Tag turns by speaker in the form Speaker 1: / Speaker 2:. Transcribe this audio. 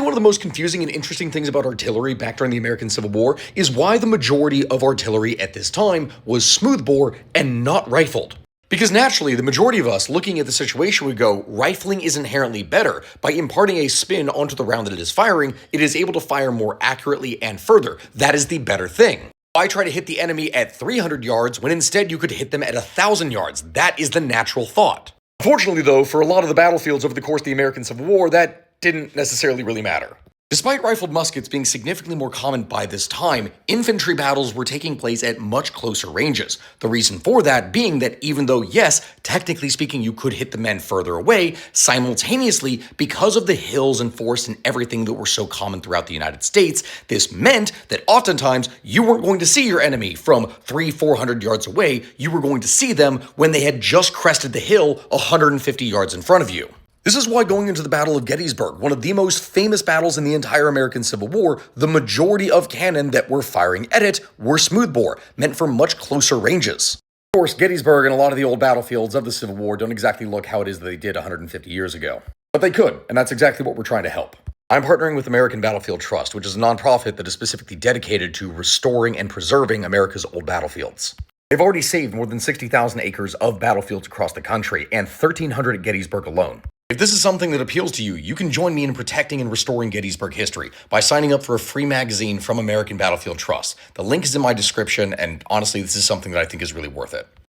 Speaker 1: one of the most confusing and interesting things about artillery back during the American Civil War is why the majority of artillery at this time was smoothbore and not rifled. Because naturally, the majority of us looking at the situation would go, rifling is inherently better. By imparting a spin onto the round that it is firing, it is able to fire more accurately and further. That is the better thing. Why try to hit the enemy at 300 yards when instead you could hit them at 1,000 yards? That is the natural thought. Unfortunately, though, for a lot of the battlefields over the course of the American Civil War, that didn't necessarily really matter. Despite rifled muskets being significantly more common by this time, infantry battles were taking place at much closer ranges. The reason for that being that even though, yes, technically speaking, you could hit the men further away, simultaneously, because of the hills and forests and everything that were so common throughout the United States, this meant that oftentimes you weren't going to see your enemy from 300-400 yards away. You were going to see them when they had just crested the hill 150 yards in front of you. This is why going into the Battle of Gettysburg, one of the most famous battles in the entire American Civil War, the majority of cannon that were firing at it were smoothbore, meant for much closer ranges. Of course, Gettysburg and a lot of the old battlefields of the Civil War don't exactly look how it is that they did 150 years ago. But they could, and that's exactly what we're trying to help. I'm partnering with American Battlefield Trust, which is a nonprofit that is specifically dedicated to restoring and preserving America's old battlefields. They've already saved more than 60,000 acres of battlefields across the country, and 1,300 at Gettysburg alone. If this is something that appeals to you, you can join me in protecting and restoring Gettysburg history by signing up for a free magazine from American Battlefield Trust. The link is in my description, and honestly, this is something that I think is really worth it.